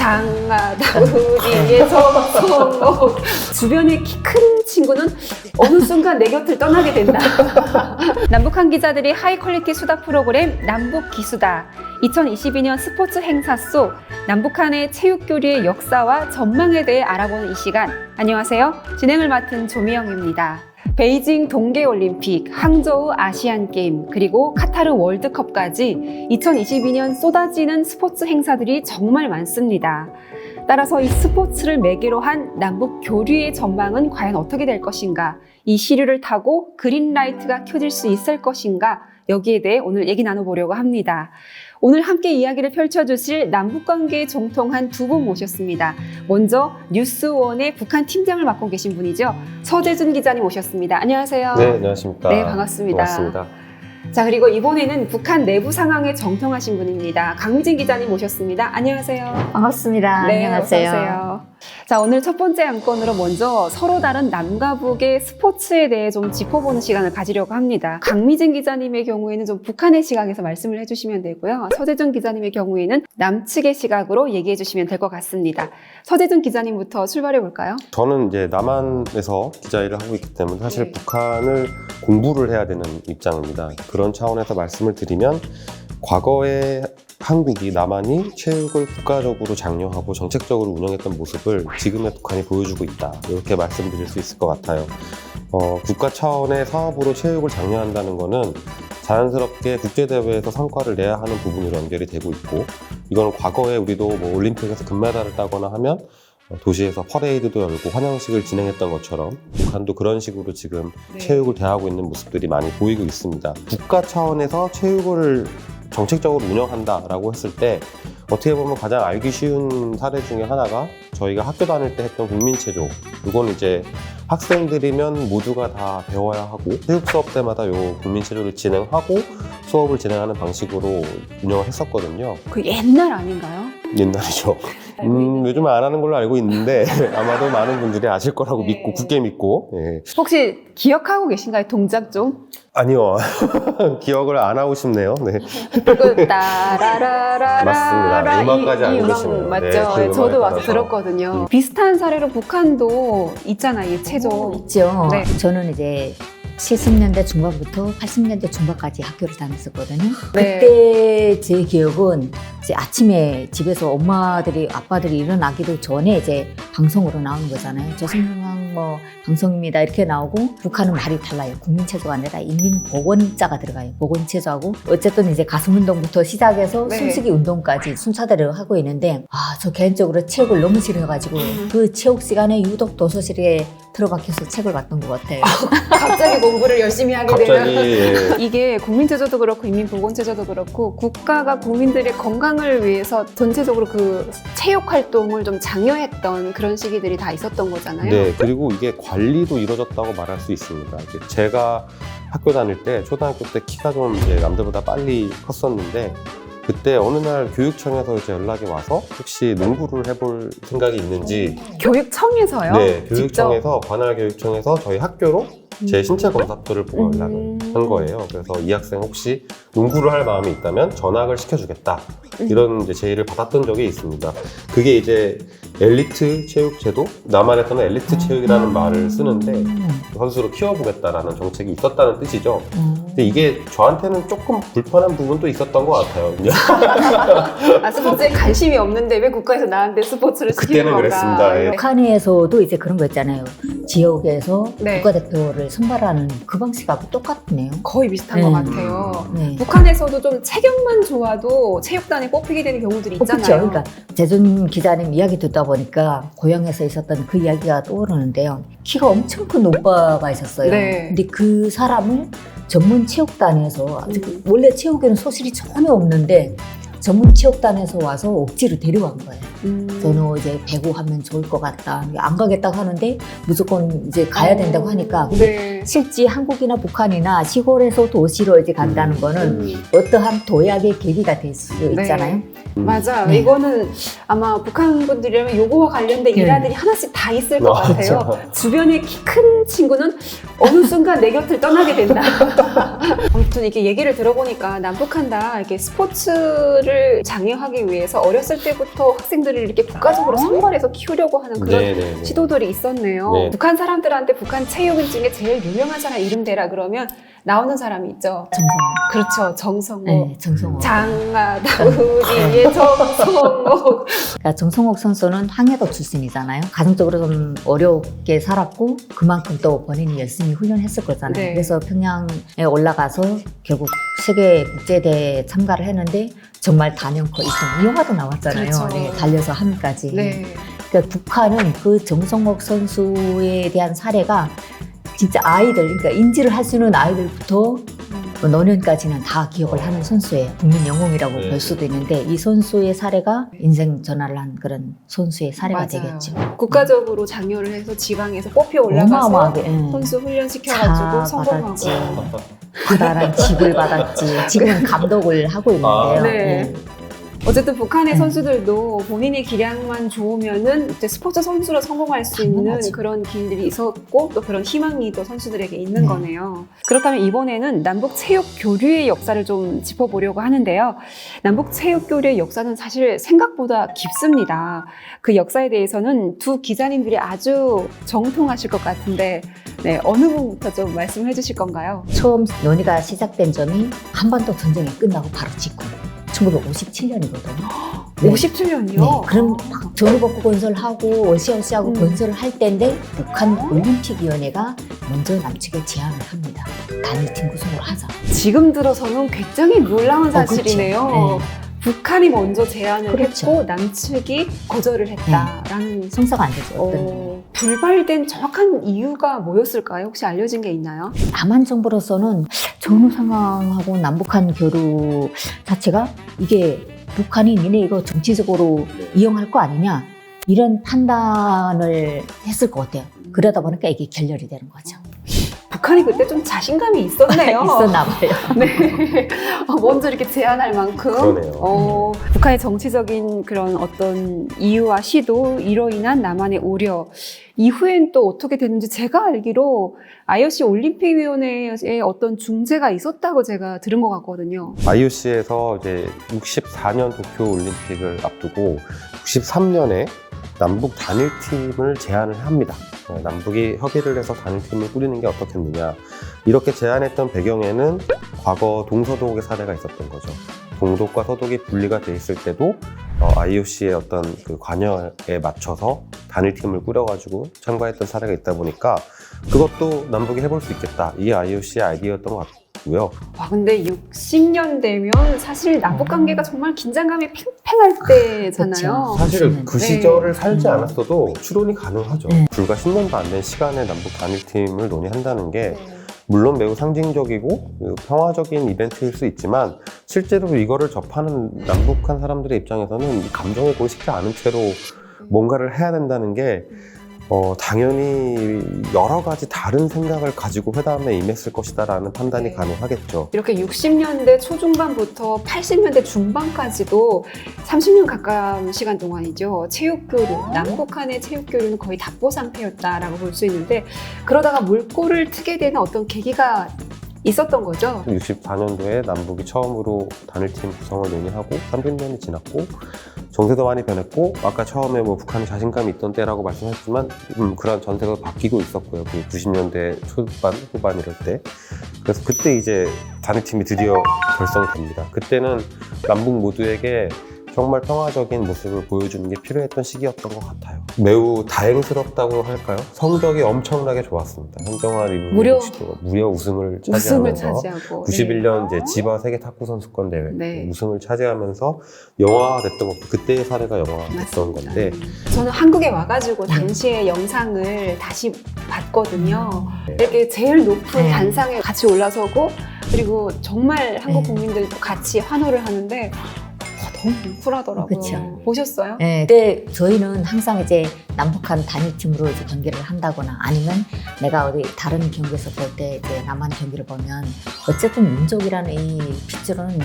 장하다 우리의 성공. 주변에 키 큰 친구는 어느 순간 내 곁을 떠나게 된다. 남북한 기자들이 하이 퀄리티 수다 프로그램 남북기수다. 2022년 스포츠 행사 속 남북한의 체육교류의 역사와 전망에 대해 알아보는 이 시간. 안녕하세요. 진행을 맡은 조미영입니다. 베이징 동계올림픽, 항저우 아시안게임, 그리고 카타르 월드컵까지 2022년 쏟아지는 스포츠 행사들이 정말 많습니다. 따라서 이 스포츠를 매개로 한 남북 교류의 전망은 과연 어떻게 될 것인가? 이 시류를 타고 그린라이트가 켜질 수 있을 것인가? 여기에 대해 오늘 얘기 나눠보려고 합니다. 오늘 함께 이야기를 펼쳐주실 남북관계에 정통한 두 분 모셨습니다. 먼저 뉴스원의 북한 팀장을 맡고 계신 분이죠. 서재준 기자님 모셨습니다. 안녕하세요. 네, 안녕하십니까. 네, 반갑습니다. 반갑습니다. 자, 그리고 이번에는 북한 내부 상황에 정통하신 분입니다. 강미진 기자님 모셨습니다. 안녕하세요. 반갑습니다. 네, 안녕하세요. 어서 오세요. 자, 오늘 첫 번째 안건으로 먼저 서로 다른 남과 북의 스포츠에 대해 좀 짚어보는 시간을 가지려고 합니다. 강미진 기자님의 경우에는 좀 북한의 시각에서 말씀을 해주시면 되고요. 서재준 기자님의 경우에는 남측의 시각으로 얘기해 주시면 될 것 같습니다. 서재준 기자님부터 출발해 볼까요? 저는 이제 남한에서 기자 일을 하고 있기 때문에 사실 네. 북한을 공부를 해야 되는 입장입니다. 그런 차원에서 말씀을 드리면 과거에 한국이 남한이 체육을 국가적으로 장려하고 정책적으로 운영했던 모습을 지금의 북한이 보여주고 있다. 이렇게 말씀드릴 수 있을 것 같아요. 국가 차원의 사업으로 체육을 장려한다는 거는 자연스럽게 국제대회에서 성과를 내야 하는 부분으로 연결이 되고 있고, 이거는 과거에 우리도 뭐 올림픽에서 금메달을 따거나 하면 도시에서 퍼레이드도 열고 환영식을 진행했던 것처럼 북한도 그런 식으로 지금 네. 체육을 대하고 있는 모습들이 많이 보이고 있습니다. 국가 차원에서 체육을 정책적으로 운영한다라고 했을 때 어떻게 보면 가장 알기 쉬운 사례 중에 하나가 저희가 학교 다닐 때 했던 국민체조. 이건 이제 학생들이면 모두가 다 배워야 하고 체육 수업 때마다 요 국민체조를 진행하고 수업을 진행하는 방식으로 운영을 했었거든요. 그 옛날 아닌가요? 옛날이죠. 요즘 안 하는 걸로 알고 있는데 아마도 많은 분들이 아실 거라고 네. 믿고 굳게 믿고. 예. 혹시 기억하고 계신가요? 동작 좀? 아니요. 기억을 안 하고 싶네요. 네. 그 따라라라라 맞습니다. 음악까지 알고 계시네요. 맞죠? 네, 그 음악에 저도 와서 따라서. 들었거든요. 비슷한 사례로 북한도 있잖아요. 이 체조. 있죠. 네. 저는 이제 70년대 중반부터 80년대 중반까지 학교를 다녔었거든요. 네. 그때 제 기억은 이제 아침에 집에서 엄마들이 아빠들이 일어나기도 전에 이제 방송으로 나오는 거잖아요. 조선중앙 뭐 방송입니다 이렇게 나오고, 북한은 말이 달라요. 국민체조가 아니라 인민보건자가 들어가요. 보건체조하고 어쨌든 이제 가슴운동부터 시작해서 네. 숨쉬기 운동까지 순차대로 하고 있는데, 저 개인적으로 체육을 너무 싫어해가지고 그 체육 시간에 유독 도서실에 들어박혀서 책을 봤던 것 같아요. 갑자기 공부를 열심히 하게 갑자기 되는. 예. 이게 국민체조도 그렇고 인민보건체조도 그렇고 국가가 국민들의 건강을 위해서 전체적으로 그 체육 활동을 좀 장려했던 그런 시기들이 다 있었던 거잖아요. 네, 그리고 이게 관리도 이루어졌다고 말할 수 있습니다. 이제 제가 학교 다닐 때 초등학교 때 키가 좀 이제 남들보다 빨리 컸었는데, 그때 어느 날 교육청에서 이제 연락이 와서 혹시 농구를 해볼 생각이 있는지. 교육청에서요? 네, 직접? 교육청에서 관할 교육청에서 저희 학교로 제 신체 검사표를 보고 연락을 한 거예요. 그래서 이 학생 혹시 농구를 할 마음이 있다면 전학을 시켜주겠다. 이런 이제 제의를 받았던 적이 있습니다. 그게 이제 엘리트 체육제도, 남한에서는 엘리트 체육이라는 말을 쓰는데 선수로 키워보겠다라는 정책이 있었다는 뜻이죠. 근데 이게 저한테는 조금 불편한 부분도 있었던 것 같아요. 스포츠에 관심이 없는데 왜 국가에서 나한테 스포츠를 시키는 그때는 건가? 그랬습니다. 예. 북한에서도 이제 그런 거 있잖아요. 지역에서 네. 국가대표를 선발하는 그 방식하고 똑같네요. 거의 비슷한 것 같아요. 네. 북한에서도 좀 체격만 좋아도 체육단에 뽑히게 되는 경우들이 그렇죠. 있잖아요. 그러니까 재준 기자님 이야기 듣다 보니까 고향에서 있었던 그 이야기가 떠오르는데요. 키가 엄청 큰 오빠가 있었어요. 네. 근데 그 사람을 전문 체육단에서 원래 체육에는 소질이 전혀 없는데 전문 체육단에서 와서 억지로 데려간 거예요. 저는 이제 배구 하면 좋을 것 같다. 안 가겠다고 하는데 무조건 이제 가야 된다고 하니까. 근데 네. 실제 한국이나 북한이나 시골에서 도시로 이제 간다는 거는 어떠한 도약의 계기가 될 수 있잖아요. 맞아요. 네. 이거는 아마 북한 분들이라면 요거와 관련된 네. 일화들이 하나씩 다 있을 것 그렇죠. 같아요. 주변에 키 큰 친구는 어느 순간 내 곁을 떠나게 된다. 아무튼 이렇게 얘기를 들어보니까 남북한 다 이렇게 스포츠를 장려하기 위해서 어렸을 때부터 학생들을 선수들을 이렇게 국가적으로 선발해서 키우려고 하는 그런 네네네. 시도들이 있었네요. 네. 북한 사람들한테 북한 체육인 중에 제일 유명한 사람 이름 대라 그러면 나오는 사람이 있죠. 정성호. 그렇죠. 정성호, 네, 정성호. 장하다우리의 정성호. 그러니까 정성욱 선수는 항해도 출신이잖아요. 가정적으로 좀 어렵게 살았고 그만큼 또 본인이 열심히 훈련했을 거잖아요. 네. 그래서 평양에 올라가서 결국 세계 국제대회에 참가를 했는데 정말 단연코 2등. 이 영화도 나왔잖아요. 그렇죠. 네, 달려서 함까지. 네. 그러니까 북한은 그 정성욱 선수에 대한 사례가 진짜 아이들, 그러니까 인지를 할 수 있는 아이들부터 노년까지는 다 기억을 하는 선수예요. 국민 영웅이라고 네. 볼 수도 있는데 이 선수의 사례가 인생 전환을 한 그런 선수의 사례가 맞아요. 되겠죠. 국가적으로 장려를 해서 지방에서 뽑혀 올라가서 어마어마하게, 예. 선수 훈련시켜가지고 다 성공하고. 받았지. 커다란 집을 받았지. 지금은 감독을 하고 있는데요. 네. 예. 어쨌든 북한의 네. 선수들도 본인의 기량만 좋으면은 이제 스포츠 선수로 성공할 수 있는 당연하지. 그런 길들이 있었고 또 그런 희망이 또 선수들에게 있는 네. 거네요. 그렇다면 이번에는 남북 체육 교류의 역사를 좀 짚어보려고 하는데요. 남북 체육 교류의 역사는 사실 생각보다 깊습니다. 그 역사에 대해서는 두 기자님들이 아주 정통하실 것 같은데 네, 어느 분부터 좀 말씀해 주실 건가요? 처음 논의가 시작된 점이 한반도 전쟁이 끝나고 바로 직후 1957년이거든요. 57년이요? 네, 그럼 막 전후복구 건설하고 어시어시하고 건설을 할 때인데 북한 올림픽위원회가 먼저 남측에 제안을 합니다. 단일팀 구성으로 하자. 지금 들어서는 굉장히 놀라운 사실이네요. 그렇죠. 네. 북한이 먼저 제안을 그렇죠. 했고 남측이 거절을 했다라는 성사가 안 되죠. 어떤 불발된 정확한 이유가 뭐였을까요? 혹시 알려진 게 있나요? 남한 정부로서는 전후 상황하고 남북한 교류 자체가 이게 북한이 니네 이거 정치적으로 이용할 거 아니냐 이런 판단을 했을 것 같아요. 그러다 보니까 이게 결렬이 되는 거죠. 북한이 그때 좀 자신감이 있었네요. 있었나 봐요. 네. 먼저 이렇게 제안할 만큼. 그러네요. 북한의 정치적인 그런 어떤 이유와 시도, 이로 인한 남한의 우려. 이후엔 또 어떻게 됐는지 제가 알기로 IOC 올림픽위원회에 어떤 중재가 있었다고 제가 들은 것 같거든요. IOC에서 이제 64년 도쿄 올림픽을 앞두고 63년에 남북 단일팀을 제안을 합니다. 남북이 협의를 해서 단일팀을 꾸리는 게 어떻겠느냐. 이렇게 제안했던 배경에는 과거 동서독의 사례가 있었던 거죠. 동독과 서독이 분리가 돼 있을 때도 IOC의 어떤 그 관여에 맞춰서 단일팀을 꾸려가지고 참가했던 사례가 있다 보니까 그것도 남북이 해볼 수 있겠다. 이 IOC의 아이디어였던 것 같고요. 와, 근데 60년 되면 사실 남북 관계가 정말 긴장감이 팽팽할 때잖아요. 그렇죠. 사실 그 네. 시절을 살지 않았어도 추론이 가능하죠. 네. 불과 10년도 안 된 시간에 남북 단일팀을 논의한다는 게 물론 매우 상징적이고 평화적인 이벤트일 수 있지만 실제로 이거를 접하는 남북한 사람들의 입장에서는 감정을 보기 쉽지 않은 채로 뭔가를 해야 된다는 게 당연히 여러 가지 다른 생각을 가지고 회담에 임했을 것이다라는 판단이 네. 가능하겠죠. 이렇게 60년대 초중반부터 80년대 중반까지도 30년 가까운 시간 동안이죠. 체육교류, 남북한의 체육교류는 거의 답보 상태였다라고 볼 수 있는데 그러다가 물꼬를 트게 되는 어떤 계기가 있었던 거죠. 64년도에 남북이 처음으로 단일팀 구성을 논의하고 30년이 지났고 정세도 많이 변했고 아까 처음에 뭐 북한이 자신감이 있던 때라고 말씀하셨지만 그런 전세가 바뀌고 있었고요. 그 90년대 초반, 후반 이럴 때. 그래서 그때 이제 단일팀이 드디어 결성이 됩니다. 그때는 남북 모두에게 정말 평화적인 모습을 보여주는 게 필요했던 시기였던 것 같아요. 매우 다행스럽다고 할까요? 성적이 엄청나게 좋았습니다. 현정화 리뷰 무려 우승을 차지하면서 차지하고 91년 이제 지바 세계 탁구 선수권 대회 네. 우승을 차지하면서 영화가 됐던 것도 그때의 사례가 영화가 됐던 맞습니다. 건데 저는 한국에 와가지고 당시의 영상을 다시 봤거든요. 이렇게 제일 높은 네. 단상에 같이 올라서고 그리고 정말 한국 네. 국민들도 같이 환호를 하는데 너무 뭉클하더라고요. 그쵸. 보셨어요? 네, 근데 저희는 항상 이제 남북한 단일팀으로 이제 경기를 한다거나 아니면 내가 어디 다른 경기에서 볼 때 이제 남한 경기를 보면 어쨌든 민족이라는 이 핏줄은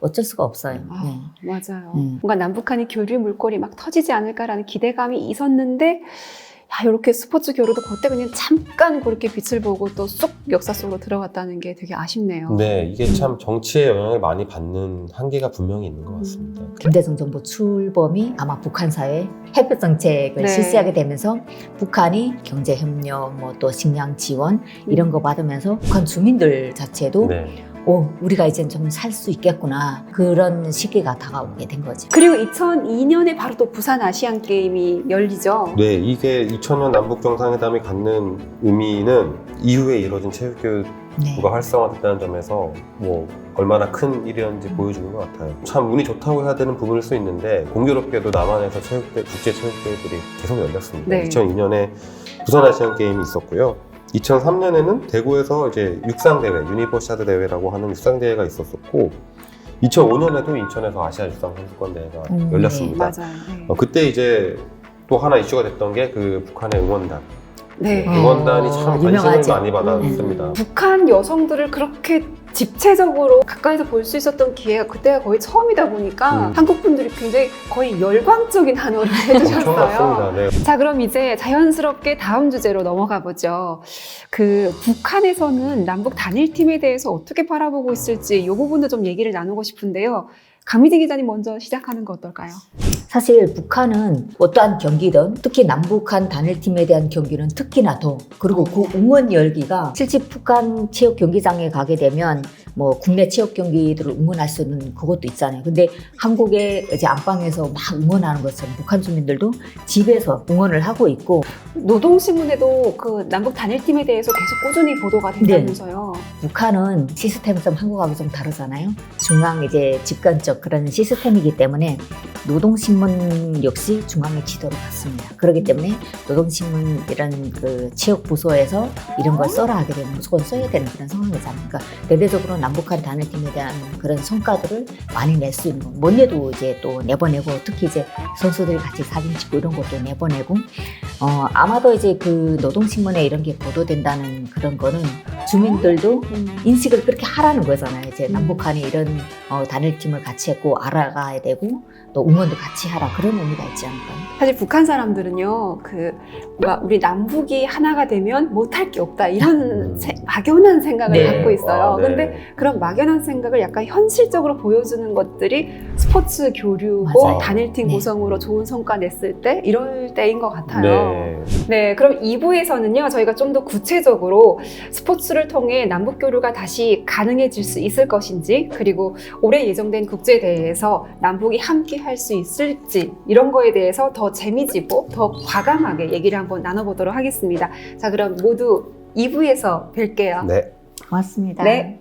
어쩔 수가 없어요. 아, 네. 맞아요. 뭔가 남북한이 교류 물꼬리 막 터지지 않을까라는 기대감이 있었는데 이렇게 스포츠 교류도 그때 그냥 잠깐 그렇게 빛을 보고 또 쏙 역사 속으로 들어갔다는 게 되게 아쉽네요. 네, 이게 참 정치에 영향을 많이 받는 한계가 분명히 있는 것 같습니다. 김대중 정부 출범이 아마 북한 사회 햇볕 정책을 네. 실시하게 되면서 북한이 경제 협력, 뭐 또 식량 지원 이런 거 받으면서 북한 주민들 자체도 네. 우리가 이젠 좀 살 수 있겠구나 그런 시기가 다가오게 된 거죠. 그리고 2002년에 바로 또 부산 아시안 게임이 열리죠. 네, 이게 2000년 남북 정상회담이 갖는 의미는 이후에 이루어진 체육교육부가 네. 활성화됐다는 점에서 뭐 얼마나 큰 일이었는지 보여주는 것 같아요. 참 운이 좋다고 해야 되는 부분일 수 있는데 공교롭게도 남한에서 국제 체육대회들이 계속 열렸습니다. 네. 2002년에 부산 아시안 게임이 있었고요. 2003년에는 대구에서 이제 육상대회, 유니버시아드 대회라고 하는 육상대회가 있었었고, 2005년에도 인천에서 아시아 육상 선수권 대회가 열렸습니다. 맞아요. 네. 그때 이제 또 하나 이슈가 됐던 게 그 북한의 응원단. 네. 응원단이 참 관심을 유명하죠. 많이 받았습니다. 북한 여성들을 그렇게 집체적으로 가까이서 볼 수 있었던 기회가 그때가 거의 처음이다 보니까 한국 분들이 굉장히 거의 열광적인 한호를 해주셨어요. 엄청났습니다. 네. 자, 그럼 이제 자연스럽게 다음 주제로 넘어가 보죠. 그 북한에서는 남북 단일팀에 대해서 어떻게 바라보고 있을지 이 부분도 좀 얘기를 나누고 싶은데요. 강미진 기자님 먼저 시작하는 거 어떨까요? 사실 북한은 어떠한 경기든 특히 남북한 단일팀에 대한 경기는 특히나 더 그리고 그 응원 열기가 실제 북한 체육 경기장에 가게 되면 뭐 국내 체육 경기들을 응원할 수 있는 그것도 있잖아요. 근데 한국의 이제 안방에서 막 응원하는 것처럼 북한 주민들도 집에서 응원을 하고 있고 노동신문에도 그 남북 단일팀에 대해서 계속 꾸준히 보도가 된다면서요. 북한은 시스템이 좀 한국하고 좀 다르잖아요. 중앙 이제 집권적 그런 시스템이기 때문에 노동신문 역시 중앙의 지도를 받습니다. 그렇기 때문에 노동신문 이런 그 체육 부서에서 이런 걸 써라 하게 되면 무조건 써야 되는 그런 상황이잖아요. 그러니까 대대적으로 남북한 단일팀에 대한 그런 성과들을 많이 낼 수 있는 거. 뭔데도 이제 또 내보내고 특히 이제 선수들이 같이 사진 찍고 이런 것도 내보내고 아마도 이제 그 노동신문에 이런 게 보도된다는 그런 거는 주민들도 인식을 그렇게 하라는 거잖아요. 이제 남북한이 이런 단일팀을 같이 했고 알아가야 되고 또 응원도 같이 하라 그런 의미가 있지 않을까요? 사실 북한 사람들은요, 뭔가 우리 남북이 하나가 되면 못할 게 없다 이런 막연한 생각을 네. 갖고 있어요. 네. 근데 그런 막연한 생각을 약간 현실적으로 보여주는 것들이 스포츠 교류고 맞아요. 단일팀 네. 구성으로 좋은 성과 냈을 때 이럴 때인 것 같아요. 네. 네, 그럼 2부에서는요, 저희가 좀 더 구체적으로 스포츠를 통해 남북 교류가 다시 가능해질 수 있을 것인지, 그리고 올해 예정된 국제대회에서 남북이 함께 할 수 있을지, 이런 거에 대해서 더 재미지고 더 과감하게 얘기를 한번 나눠보도록 하겠습니다. 자, 그럼 모두 2부에서 뵐게요. 네. 고맙습니다. 네.